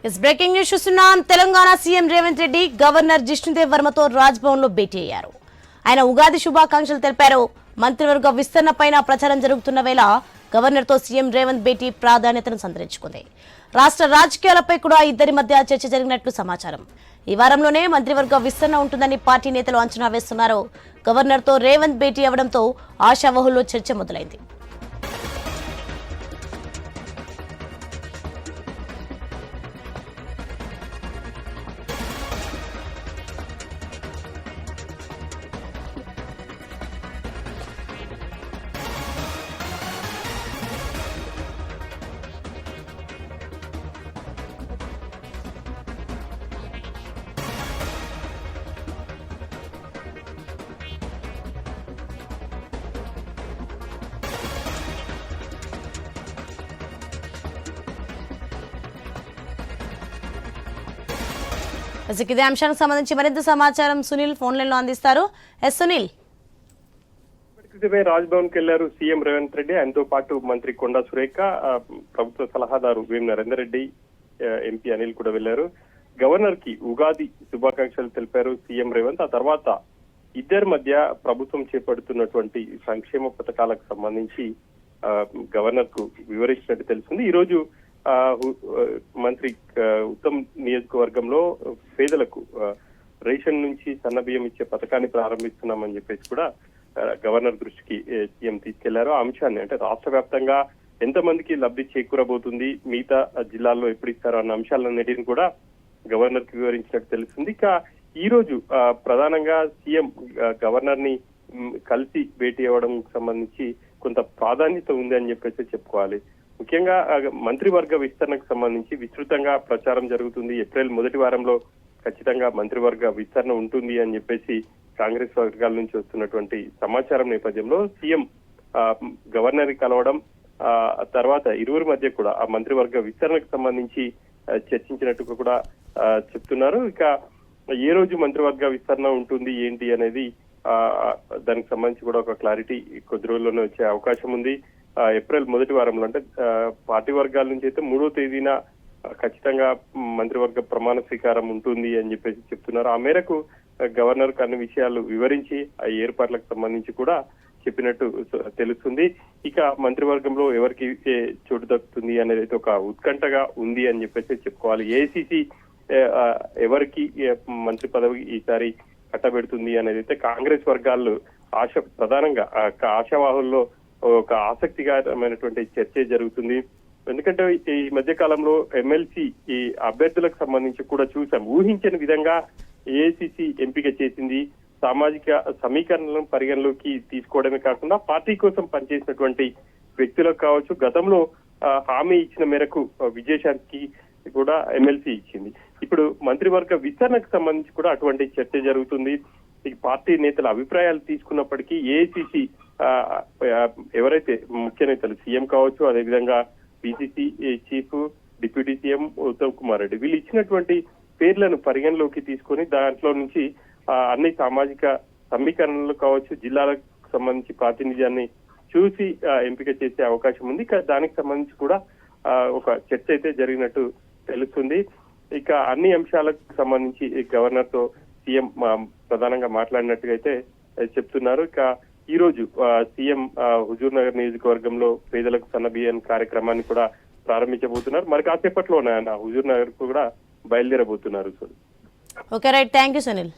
Breaking news చూస్తున్నాం. Telangana CM Revanth Reddy governor Jishnu Dev వర్మతో Raj Bhavan లో భేటీ అయ్యారు. ఆయన ఉగాది శుభాకాంక్షలు తెలిపారు. మంత్రివర్గ విస్తరణపైన ప్రచారం జరుగుతున్న వేళ గవర్నర్ తో సీఎం రేవంత్ భేటీ ప్రాధాన్యతను సంతరించుకుంది. రాష్ట్ర రాజకీయాలపై కూడా ఇద్దరి మధ్య చర్చ జరిగినట్లు సమాచారం. ఈ వారంలోనే మంత్రివర్గ విస్తరణ ఉంటుందని పార్టీ నేతలు అంచనా వేస్తున్నారు. గవర్నర్ తో రేవంత్ భేటీ అవడంతో ఆశావహుల్లో చర్చ మొదలైంది. ఇదే అంశానికి సంబంధించి మరింత సమాచారం సునీల్ ఫోన్ లైన్ లో అందిస్తారు. ఎస్ సునీల్. రాజ్భవన్ కి వెళ్లారు సీఎం రేవంత్ రెడ్డి. ఆయనతో పాటు మంత్రి కొండా సురేఖ, ప్రభుత్వ సలహాదారు వేం నరేందర్ రెడ్డి, ఎంపీ అనిల్ కూడా వెళ్లారు. గవర్నర్ కి ఉగాది శుభాకాంక్షలు తెలిపారు సీఎం రేవంత్. ఆ తర్వాత ఇద్దరి మధ్య ప్రభుత్వం చేపడుతున్నటువంటి సంక్షేమ పథకాలకు సంబంధించి గవర్నర్ కు వివరించినట్టు తెలిసింది. ఈ రోజు మంత్రి ఉత్తమ్ నియోజకవర్గంలో పేదలకు రేషన్ నుంచి సన్న బియ్యం ఇచ్చే పథకాన్ని ప్రారంభిస్తున్నామని చెప్పేసి కూడా గవర్నర్ దృష్టికి సీఎం తీసుకెళ్లారు. ఆ అంశాన్ని అంటే రాష్ట్ర వ్యాప్తంగా ఎంతమందికి లబ్ధి చేకూరబోతుంది, మిగతా జిల్లాల్లో ఎప్పుడు ఇస్తారు అన్న అంశాలన్నిటిని కూడా గవర్నర్ కి వివరించినట్టు తెలుస్తుంది. ఇక ఈ రోజు ప్రధానంగా సీఎం గవర్నర్ ని కలిసి భేటీ అవ్వడం సంబంధించి కొంత ప్రాధాన్యత ఉంది అని చెప్పేసి చెప్పుకోవాలి. ముఖ్యంగా మంత్రివర్గ విస్తరణకు సంబంధించి విస్తృతంగా ప్రచారం జరుగుతుంది. ఏప్రిల్ మొదటి వారంలో ఖచ్చితంగా మంత్రివర్గ విస్తరణ ఉంటుంది అని చెప్పేసి కాంగ్రెస్ వర్గాల నుంచి వస్తున్నటువంటి సమాచారం నేపథ్యంలో సీఎం గవర్నర్ ని కలవడం, తర్వాత ఇరువురి మధ్య కూడా ఆ మంత్రివర్గ విస్తరణకు సంబంధించి చర్చించినట్టుగా కూడా చెప్తున్నారు. ఇక ఏ రోజు మంత్రివర్గ విస్తరణ ఉంటుంది ఏంటి అనేది దానికి సంబంధించి కూడా ఒక క్లారిటీ కొద్ది రోజుల్లోనే వచ్చే అవకాశం ఉంది. ఏప్రిల్ మొదటి వారంలో అంటే పార్టీ వర్గాల నుంచి అయితే 3వ తేదీన ఖచ్చితంగా మంత్రివర్గ ప్రమాణ స్వీకారం ఉంటుంది అని చెప్పేసి చెప్తున్నారు. ఆ మేరకు గవర్నర్ కు అన్ని విషయాలు వివరించి ఆ ఏర్పాట్లకు సంబంధించి కూడా చెప్పినట్టు తెలుస్తుంది. ఇక మంత్రివర్గంలో ఎవరికి చోటు దక్కుతుంది అనేది ఒక ఉత్కంఠగా ఉంది అని చెప్పేసి చెప్పుకోవాలి. ఏఐసీసీ ఎవరికి మంత్రి పదవి ఈసారి కట్టబెడుతుంది అనేది అయితే కాంగ్రెస్ వర్గాల్లో ప్రధానంగా ఆశావాహుల్లో ఒక ఆసక్తికరమైనటువంటి చర్చ జరుగుతుంది. ఎందుకంటే ఈ మధ్య కాలంలో ఎమ్మెల్సీ ఈ అభ్యర్థులకు సంబంధించి కూడా చూసాం. ఊహించని విధంగా ఏఐసీసీ ఎంపిక చేసింది. సామాజిక సమీకరణలను పరిగణలోకి తీసుకోవడమే కాకుండా పార్టీ కోసం పనిచేసినటువంటి వ్యక్తులకు కావచ్చు, గతంలో హామీ ఇచ్చిన మేరకు విజయశాంతికి కూడా ఎమ్మెల్సీ ఇచ్చింది. ఇప్పుడు మంత్రివర్గ విస్తరణకు సంబంధించి కూడా అటువంటి చర్చ జరుగుతుంది. ఈ పార్టీ నేతల అభిప్రాయాలు తీసుకున్నప్పటికీ ఏఐసీసీ ఎవరైతే ముఖ్య నేతలు సీఎం కావచ్చు, అదేవిధంగా PCC chief, deputy CM Uttam Kumar Reddy వీళ్ళు ఇచ్చినటువంటి పేర్లను పరిగణలోకి తీసుకొని దాంట్లో నుంచి అన్ని సామాజిక సమీకరణలు కావచ్చు, జిల్లాలకు సంబంధించి ప్రాతినిధ్యాన్ని చూసి ఎంపిక చేసే అవకాశం ఉంది. దానికి సంబంధించి కూడా ఒక చర్చ అయితే జరిగినట్టు తెలుస్తుంది. ఇక అన్ని అంశాలకు సంబంధించి గవర్నర్ తో సీఎం ప్రధానంగా మాట్లాడినట్టుగా అయితే చెప్తున్నారు. ఇక ఈ రోజు సీఎం హుజూర్ నగర్ నియోజకవర్గంలో పేదలకు సన్న బియ్యం కార్యక్రమాన్ని కూడా ప్రారంభించబోతున్నారు. మరి కాసేపట్లో హుజూర్ నగర్ కు కూడా బయలుదేరబోతున్నారు. Okay right, thank you Sunil.